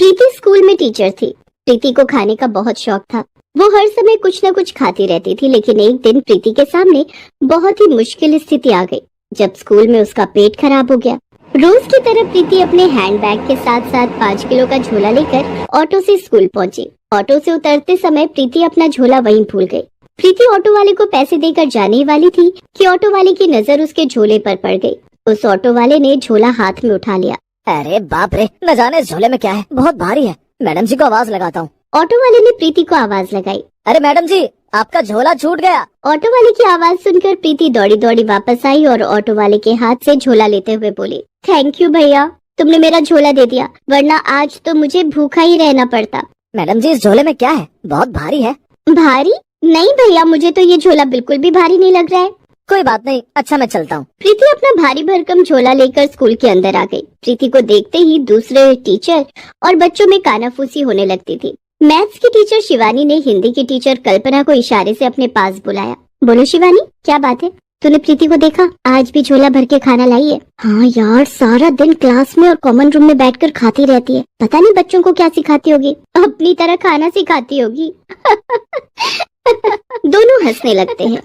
प्रीति school में teacher थी। प्रीति को खाने का बहुत शौक था। वो हर समय कुछ न कुछ खाती रहती थी, लेकिन एक दिन प्रीति के सामने बहुत ही मुश्किल स्थिति आ गई जब स्कूल में उसका पेट खराब हो गया। रोज की तरह प्रीति अपने हैंडबैग के साथ साथ 5 किलो का झोला लेकर ऑटो से स्कूल पहुंची। ऑटो से उतरते समय प्रीति अपना झोला वहीं भूल गई। प्रीति ऑटो वाले को पैसे देकर जाने ही वाली थी कि ऑटो वाले की नजर उसके झोले पर पड़ गई। उस ऑटो वाले ने झोला हाथ में उठा लिया। अरे बाप रे, न जाने इस झोले में क्या है, बहुत भारी है। मैडम जी को आवाज लगाता हूँ। ऑटो वाले ने प्रीति को आवाज लगाई। अरे मैडम जी, आपका झोला छूट गया। ऑटो वाले की आवाज सुनकर प्रीति दौड़ी दौड़ी वापस आई और ऑटो वाले के हाथ से झोला लेते हुए बोली, थैंक यू भैया, तुमने मेरा झोला दे दिया, वरना आज तो मुझे भूखा ही रहना पड़ता। मैडम जी, इस झोले में क्या है, बहुत भारी है। भारी? नहीं भैया, मुझे तो ये झोला बिल्कुल भी भारी नहीं लग रहा है। कोई बात नहीं, अच्छा मैं चलता हूँ। प्रीति अपना भारी भरकम झोला लेकर स्कूल के अंदर आ गई। प्रीति को देखते ही दूसरे टीचर और बच्चों में कानाफूसी होने लगती थी। मैथ्स की टीचर शिवानी ने हिंदी की टीचर कल्पना को इशारे से अपने पास बुलाया। बोलो शिवानी, क्या बात है? तूने प्रीति को देखा? आज भी झोला भर के खाना लाई है। हाँ यार, सारा दिन क्लास में और कॉमन रूम में बैठकर खाती रहती है। पता नहीं बच्चों को क्या सिखाती होगी, अपनी तरह खाना सिखाती होगी। दोनों हंसने लगते हैं।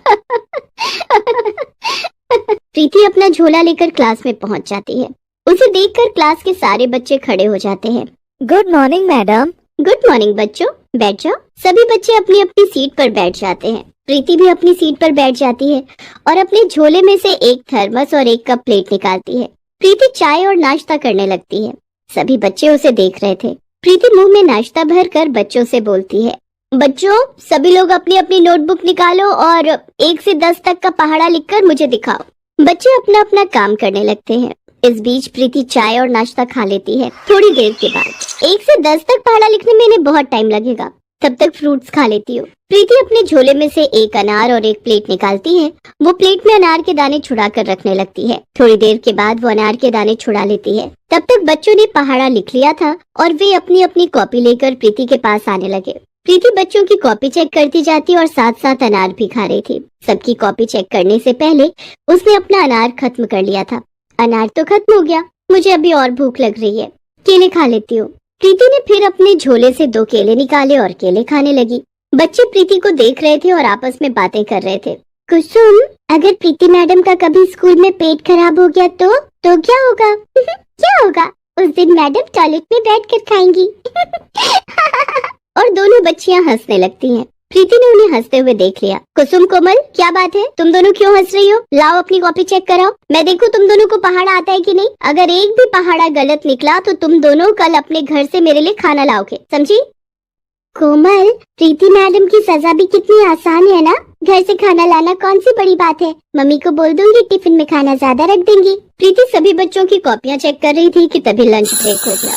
प्रीति अपना झोला लेकर क्लास में पहुंच जाती है। उसे देखकर क्लास के सारे बच्चे खड़े हो जाते हैं। Good morning madam. Good morning बच्चों, बैठ जाओ। सभी बच्चे अपनी अपनी सीट पर बैठ जाते हैं। प्रीति भी अपनी सीट पर बैठ जाती है और अपने झोले में से एक थर्मस और एक कप प्लेट निकालती है। प्रीति चाय और नाश्ता करने लगती है। सभी बच्चे उसे देख रहे थे। प्रीति मुंह में नाश्ता भरकर बच्चों से बोलती है, बच्चों सभी लोग अपनी अपनी नोटबुक निकालो और 1 से 10 तक का पहाड़ा लिखकर मुझे दिखाओ। बच्चे अपना अपना काम करने लगते हैं। इस बीच प्रीति चाय और नाश्ता खा लेती है। थोड़ी देर के बाद 1 से 10 तक पहाड़ा लिखने में इन्हें बहुत टाइम लगेगा, तब तक फ्रूट्स खा लेती हूँ। प्रीति अपने झोले में से एक अनार और एक प्लेट निकालती है। वो प्लेट में अनार के दाने छुड़ा कर रखने लगती है। थोड़ी देर के बाद वो अनार के दाने छुड़ा लेती है। तब तक बच्चों ने पहाड़ा लिख लिया था और वे अपनी अपनी कॉपी लेकर प्रीति के पास आने लगे। प्रीति बच्चों की कॉपी चेक करती जाती और साथ साथ अनार भी खा रही थी। सबकी कॉपी चेक करने से पहले उसने अपना अनार खत्म कर लिया था। अनार तो खत्म हो गया, मुझे अभी और भूख लग रही है, केले खा लेती हूँ। प्रीति ने फिर अपने झोले से 2 केले निकाले और केले खाने लगी। बच्चे प्रीति को देख रहे थे और आपस में बातें कर रहे थे। कुसुम, अगर प्रीति मैडम का कभी स्कूल में पेट खराब हो गया तो क्या होगा? क्या होगा? उस दिन मैडम टॉयलेट में बैठकर खाएंगी। और दोनों बच्चियां हंसने लगती हैं। प्रीति ने उन्हें हंसते हुए देख लिया। कुसुम, कोमल, क्या बात है? तुम दोनों क्यों हंस रही हो? लाओ अपनी कॉपी चेक कराओ, मैं देखूं तुम दोनों को पहाड़ा आता है कि नहीं। अगर एक भी पहाड़ा गलत निकला तो तुम दोनों कल अपने घर से मेरे लिए खाना लाओगे, समझी? कोमल, प्रीति मैडम की सजा भी कितनी आसान है ना। घर से खाना लाना कौन सी बड़ी बात है। मम्मी को बोल दूंगी, टिफिन में खाना ज्यादा रख देंगी। प्रीति सभी बच्चों की कॉपियाँ चेक कर रही थी कि तभी लंच ब्रेक हो गया।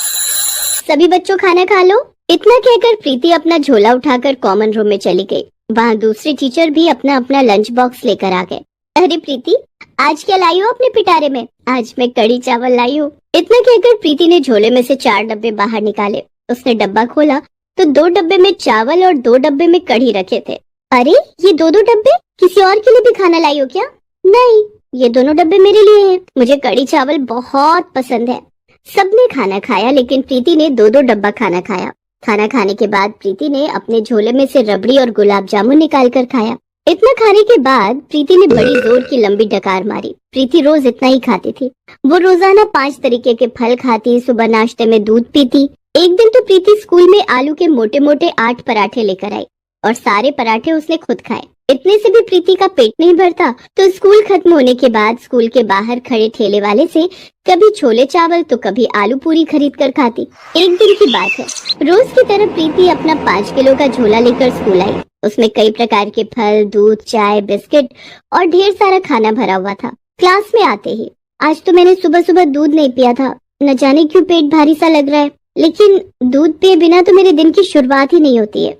सभी बच्चों खाना खा लो। इतना कहकर प्रीति अपना झोला उठाकर कॉमन रूम में चली गई। वहाँ दूसरे टीचर भी अपना अपना लंच बॉक्स लेकर आ गए। अरे प्रीति, आज क्या लाई हो अपने पिटारे में? आज मैं कढ़ी चावल लाई हूँ। इतना कहकर प्रीति ने झोले में से 4 डब्बे बाहर निकाले। उसने डब्बा खोला तो 2 डब्बे में चावल और 2 डब्बे में कढ़ी रखे थे। अरे ये 2 डब्बे किसी और के लिए भी खाना लाई हो क्या? नहीं, ये दोनों डब्बे मेरे लिए हैं। मुझे कढ़ी चावल बहुत पसंद है। सबने खाना खाया, लेकिन प्रीति ने 2-2 डब्बा खाना खाया। खाना खाने के बाद प्रीति ने अपने झोले में से रबड़ी और गुलाब जामुन निकाल कर खाया। इतना खाने के बाद प्रीति ने बड़ी जोर की लंबी डकार मारी। प्रीति रोज इतना ही खाती थी। वो रोजाना 5 तरीके के फल खाती, सुबह नाश्ते में दूध पीती। एक दिन तो प्रीति स्कूल में आलू के मोटे मोटे 8 पराठे लेकर आई और सारे पराठे उसने खुद खाए। इतने से भी प्रीति का पेट नहीं भरता तो स्कूल खत्म होने के बाद स्कूल के बाहर खड़े ठेले वाले से कभी छोले चावल तो कभी आलू पूरी खरीद कर खाती। एक दिन की बात है, रोज की तरह प्रीति अपना 5 किलो का झोला लेकर स्कूल आई। उसमें कई प्रकार के फल, दूध, चाय, बिस्किट और ढेर सारा खाना भरा हुआ था। क्लास में आते ही, आज तो मैंने सुबह सुबह दूध नहीं पिया था, न जाने क्यों पेट भारी सा लग रहा है। लेकिन दूध पिए बिना तो मेरे दिन की शुरुआत ही नहीं होती है।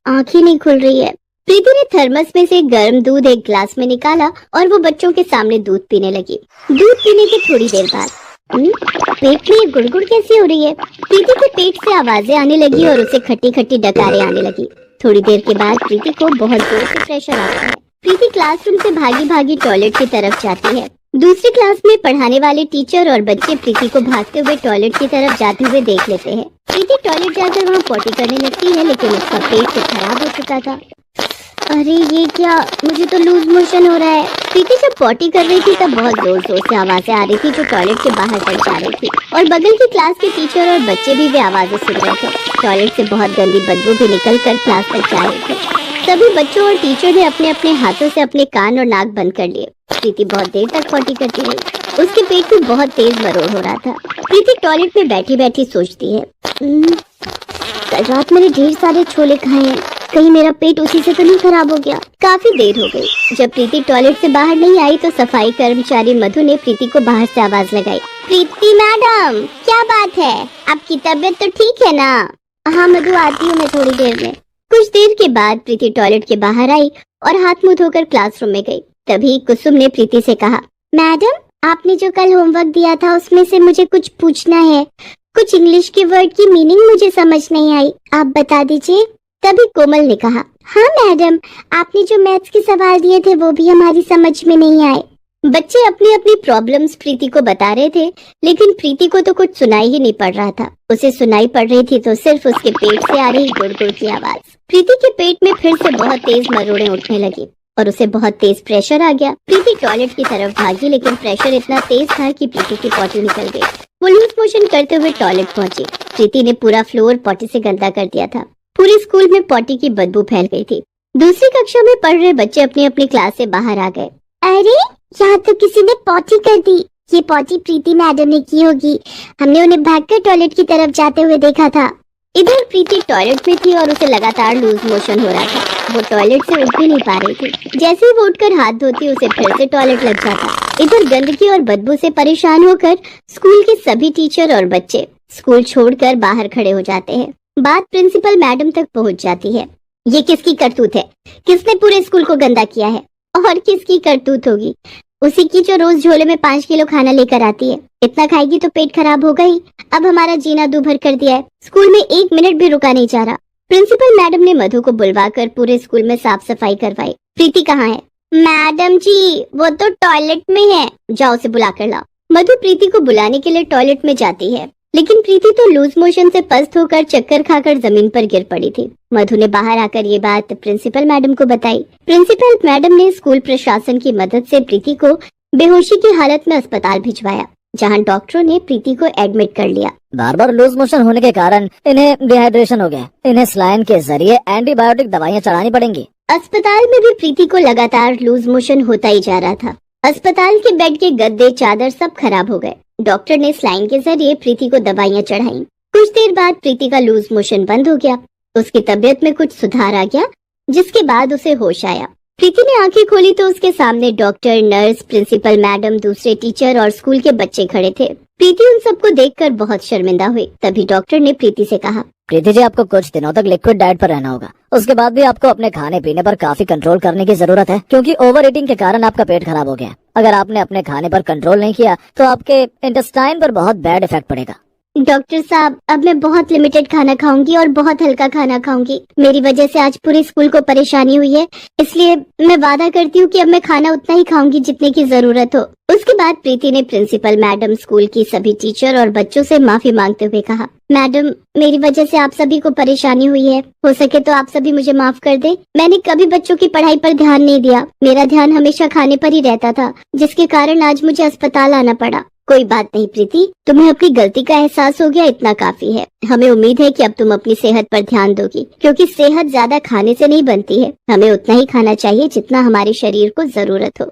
आँख ही नहीं खुल रही है। प्रीति ने थर्मस में से गर्म दूध एक ग्लास में निकाला और वो बच्चों के सामने दूध पीने लगी। दूध पीने के थोड़ी देर बाद पेट में ये गुड़गुड़ कैसी हो रही है? प्रीति के पेट से आवाजें आने लगी और उसे खट्टी खट्टी डकारें आने लगी। थोड़ी देर के बाद प्रीति को बहुत जोर से प्रेशर आता है। प्रीति क्लासरूम से भागी भागी टॉयलेट की तरफ जाती है। दूसरी क्लास में पढ़ाने वाले टीचर और बच्चे प्रीति को भागते हुए टॉयलेट की तरफ जाते हुए देख लेते हैं। प्रीति टॉयलेट जाकर वहाँ पॉटी करने लगती है, लेकिन उसका पेट तो खराब हो चुका था। अरे ये क्या, मुझे तो लूज मोशन हो रहा है। प्रीति जब पॉटी कर रही थी तब बहुत जोर जोर से आवाजें आ रही थी जो टॉयलेट के बाहर तक जा रही थी, और बगल की क्लास के टीचर और बच्चे भी वे आवाजें सुन रहे थे। टॉयलेट से बहुत गंदी बदबू भी निकल कर क्लास तक जा रही थी। सभी बच्चों और टीचर ने अपने अपने हाथों से अपने कान और नाक बंद कर लिए। प्रीति बहुत देर तक पॉटी करती रही। उसके पेट में बहुत तेज मरोड़ हो रहा था। प्रीति टॉयलेट में बैठी बैठी सोचती है, कल रात मैंने ढेर सारे छोले खाए हैं, कहीं मेरा पेट उसी से तो नहीं खराब हो गया। काफी देर हो गई। जब प्रीति टॉयलेट से बाहर नहीं आई तो सफाई कर्मचारी मधु ने प्रीति को बाहर से आवाज लगाई, प्रीति मैडम, क्या बात है, आपकी तबीयत तो ठीक है ना? हाँ मधु, आती हूँ मैं थोड़ी देर में। कुछ देर के बाद प्रीति टॉयलेट के बाहर आई और हाथ मुंह धोकर क्लासरूम में गई। तभी कुसुम ने प्रीति से कहा, मैडम, आपने जो कल होमवर्क दिया था उसमें से मुझे कुछ पूछना है। कुछ इंग्लिश के वर्ड की मीनिंग मुझे समझ नहीं आई, आप बता दीजिए। तभी कोमल ने कहा, हाँ मैडम, आपने जो मैथ्स के सवाल दिए थे वो भी हमारी समझ में नहीं आए। बच्चे अपनी अपनी प्रॉब्लम्स प्रीति को बता रहे थे, लेकिन प्रीति को तो कुछ सुनाई ही नहीं पड़ रहा था। उसे सुनाई पड़ रही थी तो सिर्फ उसके पेट से आ रही गुड़ गुड़ की आवाज। प्रीति के पेट में फिर से बहुत तेज मरोड़े उठने लगी और उसे बहुत तेज प्रेशर आ गया। प्रीति टॉयलेट की तरफ भागी, लेकिन प्रेशर इतना तेज था कि प्रीति की पॉटी निकल गई। वो लूज मोशन करते हुए टॉयलेट पहुंची। प्रीति ने पूरा फ्लोर पॉटी से गंदा कर दिया था। पूरे स्कूल में पॉटी की बदबू फैल गई थी। दूसरी कक्षा में पढ़ रहे बच्चे अपनी अपनी क्लास से बाहर आ गए। अरे, यहाँ तो किसी ने पॉटी कर दी। ये पॉटी प्रीति मैडम ने की होगी, हमने उन्हें भागकर टॉयलेट की तरफ जाते हुए देखा था। इधर प्रीति टॉयलेट में थी और उसे लगातार लूज मोशन हो रहा था। वो टॉयलेट से उठ भी नहीं पा रही थी। जैसे ही वो उठकर हाथ धोती उसे फिर से टॉयलेट लग जाता। इधर गंदगी और बदबू से परेशान होकर स्कूल के सभी टीचर और बच्चे स्कूल छोड़कर बाहर खड़े हो जाते हैं। बात प्रिंसिपल मैडम तक पहुंच जाती है। ये किसकी करतूत है? किसने पूरे स्कूल को गंदा किया है? और किसकी करतूत होगी? उसी की जो रोज झोले में 5 किलो खाना लेकर आती है। इतना खाएगी तो पेट खराब होगा ही। अब हमारा जीना दूभर कर दिया है। स्कूल में 1 मिनट भी रुका नहीं जा रहा। प्रिंसिपल मैडम ने मधु को बुलवाकर पूरे स्कूल में साफ सफाई करवाई। प्रीति कहाँ है? मैडम जी, वो तो टॉयलेट में है, जाओ उसे बुला कर लाओ। मधु प्रीति को बुलाने के लिए टॉयलेट में जाती है, लेकिन प्रीति तो लूज मोशन से पस्त होकर चक्कर खाकर जमीन पर गिर पड़ी थी। मधु ने बाहर आकर ये बात प्रिंसिपल मैडम को बताई। प्रिंसिपल मैडम ने स्कूल प्रशासन की मदद से प्रीति को बेहोशी की हालत में अस्पताल भिजवाया, जहां डॉक्टरों ने प्रीति को एडमिट कर लिया। बार बार लूज मोशन होने के कारण इन्हें डिहाइड्रेशन हो गया। इन्हें सलाइन के जरिए एंटीबायोटिक दवाइयाँ चढ़ानी पड़ेंगी। अस्पताल में भी प्रीति को लगातार लूज मोशन होता ही जा रहा था। अस्पताल के बेड के गद्दे, चादर सब खराब हो गए। डॉक्टर ने सलाइन के जरिए प्रीति को दवाइयाँ चढ़ाई। कुछ देर बाद प्रीति का लूज मोशन बंद हो गया। उसकी तबीयत में कुछ सुधार आ गया, जिसके बाद उसे होश आया। प्रीति ने आंखें खोली तो उसके सामने डॉक्टर, नर्स, प्रिंसिपल मैडम, दूसरे टीचर और स्कूल के बच्चे खड़े थे। प्रीति उन सबको देखकर बहुत शर्मिंदा हुई। तभी डॉक्टर ने प्रीति से कहा, प्रीति जी, आपको कुछ दिनों तक लिक्विड डाइट पर रहना होगा। उसके बाद भी आपको अपने खाने पीने पर काफी कंट्रोल करने की जरूरत है, क्योंकि ओवर ईटिंग के कारण आपका पेट खराब हो गया। अगर आपने अपने खाने पर कंट्रोल नहीं किया तो आपके इंटेस्टाइन पर बहुत बैड इफेक्ट पड़ेगा। डॉक्टर साहब, अब मैं बहुत लिमिटेड खाना खाऊंगी और बहुत हल्का खाना खाऊंगी। मेरी वजह से आज पूरे स्कूल को परेशानी हुई है, इसलिए मैं वादा करती हूँ कि अब मैं खाना उतना ही खाऊंगी जितने की जरूरत हो। उसके बाद प्रीति ने प्रिंसिपल मैडम, स्कूल की सभी टीचर और बच्चों से माफी मांगते हुए कहा, मैडम, मेरी वजह से आप सभी को परेशानी हुई है। हो सके तो आप सभी मुझे माफ कर दें। मैंने कभी बच्चों की पढ़ाई पर ध्यान नहीं दिया। मेरा ध्यान हमेशा खाने पर ही रहता था, जिसके कारण आज मुझे अस्पताल आना पड़ा। कोई बात नहीं प्रीति, तुम्हें अपनी गलती का एहसास हो गया, इतना काफी है। हमें उम्मीद है कि अब तुम अपनी सेहत पर ध्यान दोगी, क्योंकि सेहत ज्यादा खाने से नहीं बनती है। हमें उतना ही खाना चाहिए जितना हमारे शरीर को जरूरत हो।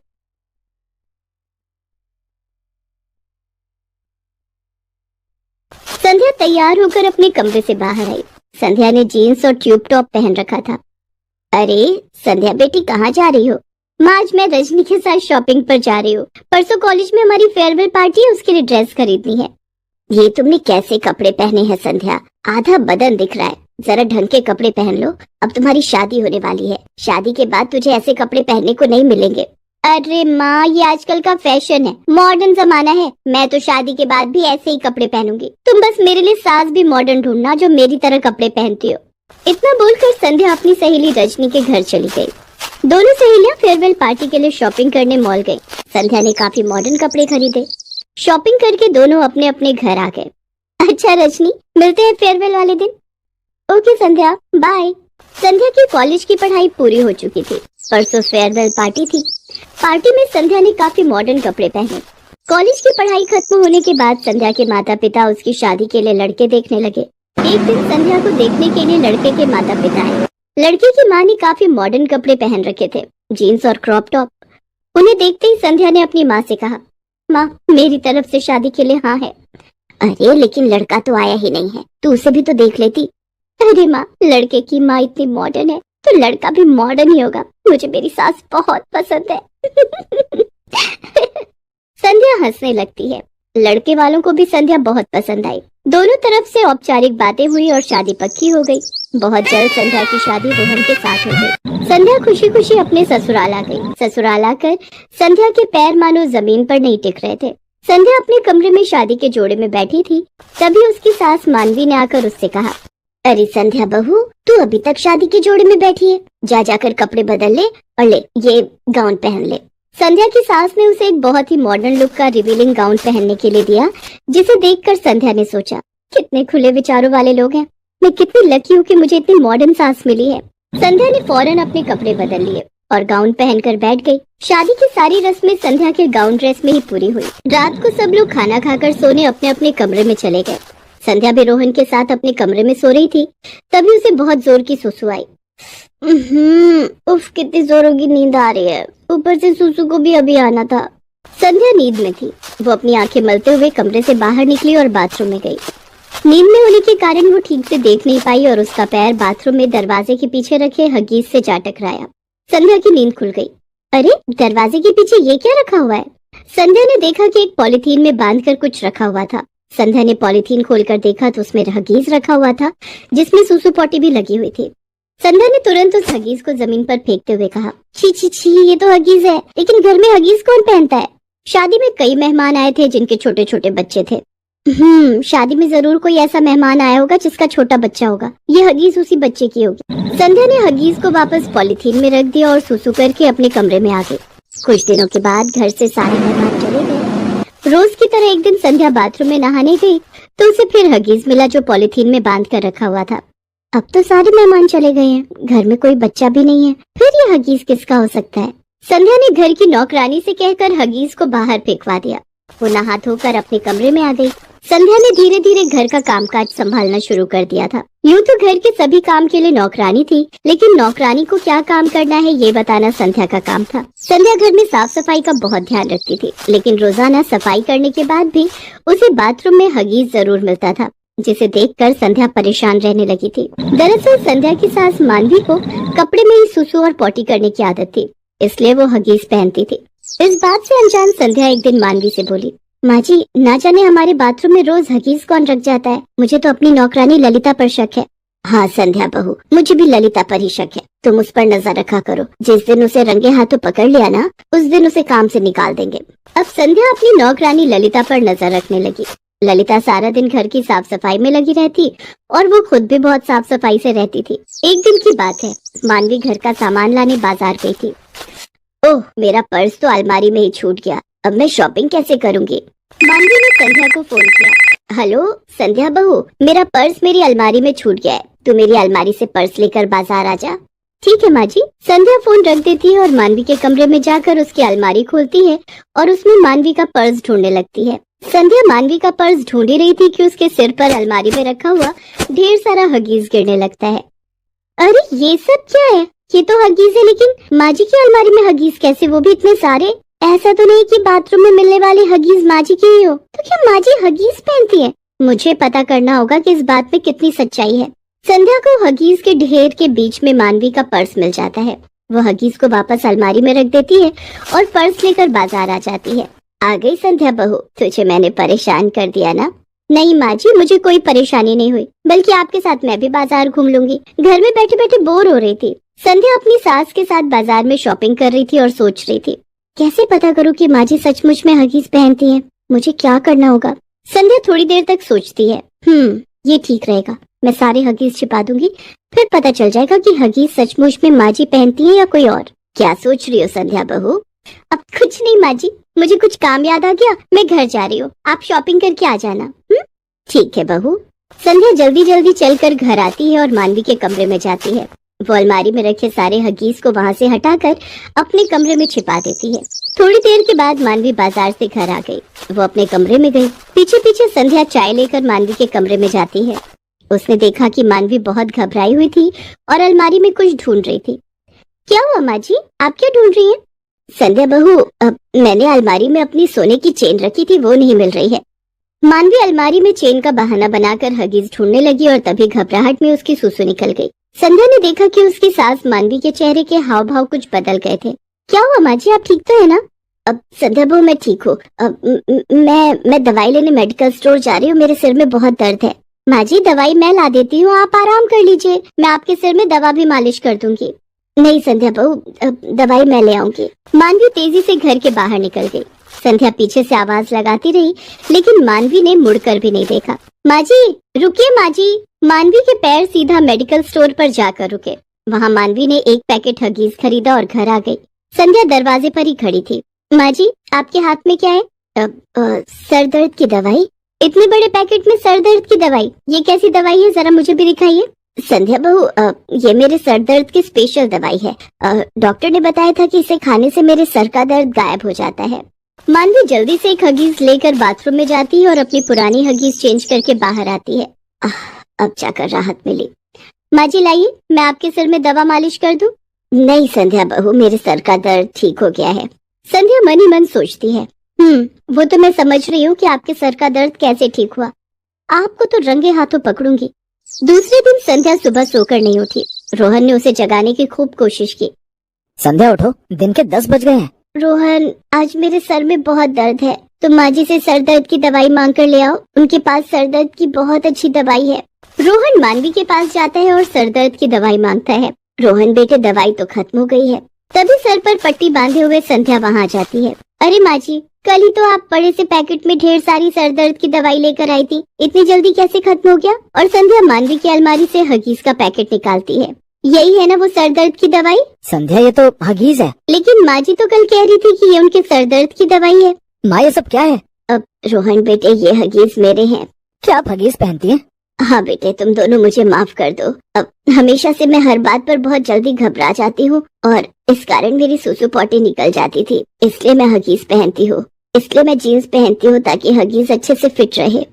संध्या तैयार होकर अपने कमरे से बाहर आई। संध्या ने जीन्स और ट्यूब टॉप पहन रखा था। अरे संध्या बेटी, कहाँ जा रही हो? माँ, आज मैं रजनी के साथ शॉपिंग पर जा रही हूँ। परसों कॉलेज में हमारी फेयरवेल पार्टी है, उसके लिए ड्रेस खरीदनी है। ये तुमने कैसे कपड़े पहने हैं संध्या? आधा बदन दिख रहा है। जरा ढंग के कपड़े पहन लो, अब तुम्हारी शादी होने वाली है। शादी के बाद तुझे ऐसे कपड़े पहनने को नहीं मिलेंगे। अरे माँ, ये आजकल का फैशन है, मॉडर्न जमाना है। मैं तो शादी के बाद भी ऐसे ही कपड़े पहनूंगी। तुम बस मेरे लिए सास भी मॉडर्न ढूंढना जो मेरी तरह कपड़े पहनती हो। इतना बोलकर संध्या अपनी सहेली रजनी के घर चली गई। दोनों सहेलियां फेयरवेल पार्टी के लिए शॉपिंग करने मॉल गई। संध्या ने काफी मॉडर्न कपड़े खरीदे। शॉपिंग करके दोनों अपने अपने घर आ गए। अच्छा रजनी, मिलते हैं फेयरवेल वाले दिन। ओके संध्या, बाय। संध्या की कॉलेज की पढ़ाई पूरी हो चुकी थी। परसों फेयरवेल पार्टी थी। पार्टी में संध्या ने काफी मॉडर्न कपड़े पहने। कॉलेज की पढ़ाई खत्म होने के बाद संध्या के माता पिता उसकी शादी के लिए लड़के देखने लगे। एक दिन संध्या को देखने के लिए लड़के के माता पिता आए। लड़के की माँ ने काफी मॉडर्न कपड़े पहन रखे थे, जीन्स और क्रॉप टॉप। उन्हें देखते ही संध्या ने अपनी माँ से कहा, माँ मेरी तरफ से शादी के लिए हाँ है। अरे लेकिन लड़का तो आया ही नहीं है, तू उसे भी तो देख लेती। अरे माँ, लड़के की माँ इतनी मॉडर्न है तो लड़का भी मॉडर्न ही होगा। मुझे मेरी सास बहुत पसंद है। संध्या हंसने लगती है। लड़के वालों को भी संध्या बहुत पसंद आई। दोनों तरफ से औपचारिक बातें हुई और शादी पक्की हो गई। बहुत जल्द संध्या की शादी रोहन के साथ हो गई। संध्या खुशी खुशी अपने ससुराल आ गई। ससुराल आकर संध्या के पैर मानो जमीन पर नहीं टिक रहे थे। संध्या अपने कमरे में शादी के जोड़े में बैठी थी, तभी उसकी सास मानवी ने आकर उससे कहा, अरे संध्या बहू, तू अभी तक शादी के जोड़े में बैठी है, जा जाकर कपड़े बदल ले और ले ये गाउन पहन ले। संध्या की सास ने उसे एक बहुत ही मॉडर्न लुक का रिवीलिंग गाउन पहनने के लिए दिया, जिसे देखकर संध्या ने सोचा, कितने खुले विचारों वाले लोग हैं। मैं कितनी लकी हूँ कि मुझे इतनी मॉडर्न सास मिली है। संध्या ने फौरन अपने कपड़े बदल लिए और गाउन पहनकर बैठ गई। शादी की सारी रस्में संध्या के गाउन ड्रेस में ही पूरी हुई। रात को सब लोग खाना खाकर सोने अपने अपने कमरे में चले गए। संध्या भी रोहन के साथ अपने कमरे में सो रही थी, तभी उसे बहुत जोर की सुसु आई। उफ, कितनी जोरों की नींद आ रही है। ऊपर से सुसु को भी अभी आना था। संध्या नींद में थी। वो अपनी आंखें मलते हुए कमरे से बाहर निकली और बाथरूम में गई। नींद में होने के कारण वो ठीक से देख नहीं पाई और उसका पैर बाथरूम में दरवाजे के पीछे रखे हगीज से जा टकराया। संध्या की नींद खुल गई। अरे दरवाजे के पीछे ये क्या रखा हुआ है? संध्या ने देखा कि एक पॉलिथीन में बांधकर कुछ रखा हुआ था। संध्या ने पॉलिथीन खोलकर देखा तो उसमें हगीज रखा हुआ था, जिसमें सुसु पॉटी भी लगी हुई थी। संध्या ने तुरंत उस हगीज को जमीन पर फेंकते हुए कहा, छी छी छी, ये तो हगीज है, लेकिन घर में हगीज कौन पहनता है? शादी में कई मेहमान आए थे जिनके छोटे छोटे बच्चे थे। शादी में जरूर कोई ऐसा मेहमान आया होगा जिसका छोटा बच्चा होगा। ये हगीज उसी बच्चे की होगी। संध्या ने हगीज को वापस पॉलिथीन में रख दिया और सुसु करके अपने कमरे में आ गई। कुछ दिनों के बाद घर से सारे मेहमान चले गए। रोज की तरह एक दिन संध्या बाथरूम में नहाने गई तो उसे फिर हगीज मिला, जो पॉलिथीन में बांध कर रखा हुआ था। अब तो सारे मेहमान चले गए हैं, घर में कोई बच्चा भी नहीं है, फिर ये हगीज किसका हो सकता है? संध्या ने घर की नौकरानी से कहकर हगीज को बाहर फेंकवा दिया। वो नहा धोकर अपने कमरे में आ गई। संध्या ने धीरे धीरे घर का कामकाज संभालना शुरू कर दिया था। यूं तो घर के सभी काम के लिए नौकरानी थी, लेकिन नौकरानी को क्या काम करना है ये बताना संध्या का काम था। संध्या घर में साफ सफाई का बहुत ध्यान रखती थी, लेकिन रोजाना सफाई करने के बाद भी उसे बाथरूम में हगीज जरूर मिलता था, जिसे देखकर संध्या परेशान रहने लगी थी। दरअसल संध्या की सास मानवी को कपड़े में ही सुसु और पॉटी करने की आदत थी, इसलिए वो हगीज पहनती थी। इस बात से अनजान संध्या एक दिन मानवी से बोली, माँ जी, ना जाने हमारे बाथरूम में रोज हगीज कौन रख जाता है? मुझे तो अपनी नौकरानी ललिता पर शक है। हाँ संध्या बहू, मुझे भी ललिता पर ही शक है। तुम उस पर नजर रखा करो। जिस दिन उसे रंगे हाथों पकड़ लिया ना, उस दिन उसे काम से निकाल देंगे। अब संध्या अपनी नौकरानी ललिता पर नजर रखने लगी। ललिता सारा दिन घर की साफ सफाई में लगी रहती और वो खुद भी बहुत साफ सफाई से रहती थी। एक दिन की बात है, मानवी घर का सामान लाने बाजार गई थी। ओह, मेरा पर्स तो अलमारी में ही छूट गया। अब मैं शॉपिंग कैसे करूंगी? मानवी ने संध्या को फोन किया। हेलो संध्या बहू, मेरा पर्स मेरी अलमारी में छूट गया है, तू मेरी अलमारी से पर्स लेकर बाजार आ जा। ठीक है माँ जी। संध्या फोन रख देती है और मानवी के कमरे में जाकर उसकी अलमारी खोलती है और उसमें मानवी का पर्स ढूंढने लगती है। संध्या मानवी का पर्स ढूंढ ही रही थी कि उसके सिर पर अलमारी में रखा हुआ ढेर सारा हगीज गिरने लगता है। अरे ये सब क्या है? ये तो हगीज है, लेकिन माँ जी की अलमारी में हगीज कैसे, वो भी इतने सारे? ऐसा तो नहीं कि बाथरूम में मिलने वाली हगीज माँ जी की ही हो। तो क्या माँ जी हगीज पहनती है? मुझे पता करना होगा कि इस बात में कितनी सच्चाई है। संध्या को हगीज के ढेर के बीच में मानवी का पर्स मिल जाता है। वो हगीज को वापस अलमारी में रख देती है और पर्स लेकर बाजार आ जाती है। आ गई संध्या बहू, तुझे मैंने परेशान कर दिया ना? नहीं माँ जी, मुझे कोई परेशानी नहीं हुई, बल्कि आपके साथ मैं भी बाजार घूम लूंगी। घर में बैठे बैठे बोर हो रही थी। संध्या अपनी सास के साथ बाजार में शॉपिंग कर रही थी और सोच रही थी, कैसे पता करूं कि माँ जी सचमुच में हगीज पहनती हैं? मुझे क्या करना होगा? संध्या थोड़ी देर तक सोचती है। ये ठीक रहेगा, मैं सारे हगीज छिपा दूंगी, फिर पता चल जाएगा कि हगीज सचमुच में माँ जी पहनती हैं या कोई और। क्या सोच रही हो संध्या बहू? अब कुछ नहीं माँ जी, मुझे कुछ काम याद आ गया, मैं घर जा रही हूँ, आप शॉपिंग करके आ जाना। ठीक है बहू। संध्या जल्दी जल्दी चलकर घर आती है और मानवी के कमरे में जाती है। वो अलमारी में रखे सारे हगीज को वहां से हटाकर अपने कमरे में छिपा देती है। थोड़ी देर के बाद मानवी बाजार से घर आ गई। वो अपने कमरे में गई। पीछे पीछे संध्या चाय लेकर मानवी के कमरे में जाती है। उसने देखा कि मानवी बहुत घबराई हुई थी और अलमारी में कुछ ढूंढ रही थी। क्या हुआ माँ जी, आप क्या ढूंढ रही हैं? संध्या बहू, मैंने अलमारी में अपनी सोने की चेन रखी थी, वो नहीं मिल रही है। मानवी अलमारी में चेन का बहाना बनाकर हगीज ढूंढने लगी और तभी घबराहट में उसकी सुसु निकल गई। संध्या ने देखा कि उसकी सास मानवी के चेहरे के हाव भाव कुछ बदल गए थे। क्या हुआ माँ जी, आप ठीक तो है ना? अब संध्या बहू, मैं ठीक हूँ। मैं दवाई लेने मेडिकल स्टोर जा रही हूँ, मेरे सिर में बहुत दर्द है। माँ जी, दवाई मैं ला देती हूँ, आप आराम कर लीजिए, मैं आपके सिर में दवा भी मालिश कर दूंगी। नहीं संध्या बहू, दवाई मैं ले आऊंगी। मानवी तेजी से घर के बाहर निकल गई। संध्या पीछे से आवाज लगाती रही, लेकिन मानवी ने मुड़कर भी नहीं देखा। माँ जी रुकिए, माँ जी। मानवी के पैर सीधा मेडिकल स्टोर पर जाकर रुके। वहाँ मानवी ने एक पैकेट हगीज खरीदा और घर आ गई। संध्या दरवाजे पर ही खड़ी थी। माँ जी, आपके हाथ में क्या है? सर दर्द की दवाई। इतने बड़े पैकेट में सर दर्द की दवाई, ये कैसी दवाई है, जरा मुझे भी दिखाइए। संध्या बहू, ये मेरे सर दर्द की स्पेशल दवाई है। डॉक्टर ने बताया था कि इसे खाने से मेरे सर का दर्द गायब हो जाता है। मानवी जल्दी से एक हगीज लेकर बाथरूम में जाती है और अपनी पुरानी हगीज चेंज करके बाहर आती है। अब जाकर राहत मिली। माँ जी लाइए, मैं आपके सिर में दवा मालिश कर दूं? नहीं संध्या बहू, मेरे सर का दर्द ठीक हो गया है। संध्या मन ही मन सोचती है, वो तो मैं समझ रही हूँ कि आपके सर का दर्द कैसे ठीक हुआ। आपको तो रंगे हाथों पकड़ूंगी। दूसरे दिन संध्या सुबह सोकर नहीं उठी। रोहन ने उसे जगाने की खूब कोशिश की। संध्या उठो, दिन के 10 बज गए हैं। रोहन, आज मेरे सर में बहुत दर्द है, तुम माँ जी से सर दर्द की दवाई मांग कर ले आओ, उनके पास सर दर्द की बहुत अच्छी दवाई है। रोहन मानवी के पास जाता है और सर दर्द की दवाई मांगता है। रोहन बेटे, दवाई तो खत्म हो गई है। तभी सर पर पट्टी बांधे हुए संध्या वहाँ आ जाती है। अरे माँ जी, कल ही तो आप बड़े से पैकेट में ढेर सारी सर दर्द की दवाई लेकर आई थी, इतनी जल्दी कैसे खत्म हो गया? और संध्या मानवी की अलमारी से हगीज का पैकेट निकालती है। यही है ना वो सर दर्द की दवाई? संध्या, ये तो हगीज है। लेकिन माँ जी तो कल कह रही थी कि ये उनके सर दर्द की दवाई है। माँ, ये सब क्या है? अब रोहन बेटे, ये हगीज मेरे हैं। क्या आप हगीज पहनती हैं? हाँ बेटे, तुम दोनों मुझे माफ कर दो। अब हमेशा से मैं हर बात पर बहुत जल्दी घबरा जाती हूँ और इस कारण मेरी सुसु पॉटी निकल जाती थी, इसलिए मैं हगीज पहनती हूँ। इसलिए मैं जीन्स पहनती हूँ ताकि हगीज अच्छे से फिट रहे।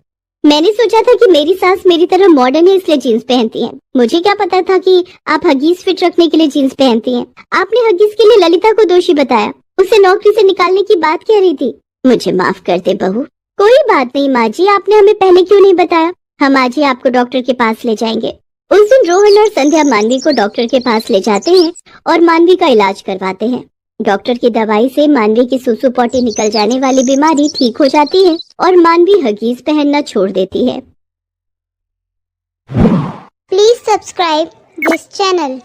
मैंने सोचा था कि मेरी सास मेरी तरह मॉडर्न है इसलिए जीन्स पहनती हैं। मुझे क्या पता था कि आप हगीज फिट रखने के लिए जीन्स पहनती हैं। आपने हगीज के लिए ललिता को दोषी बताया, उसे नौकरी से निकालने की बात कह रही थी। मुझे माफ कर दे बहू। कोई बात नहीं माँ जी, आपने हमें पहले क्यों नहीं बताया? हम आज ही आपको डॉक्टर के पास ले जाएंगे। उस दिन रोहन और संध्या मानवी को डॉक्टर के पास ले जाते हैं और मानवी का इलाज करवाते हैं। डॉक्टर की दवाई से मानवी की सुसु पॉटी निकल जाने वाली बीमारी ठीक हो जाती है और मानवी हगीज पहनना छोड़ देती है। Please subscribe this channel.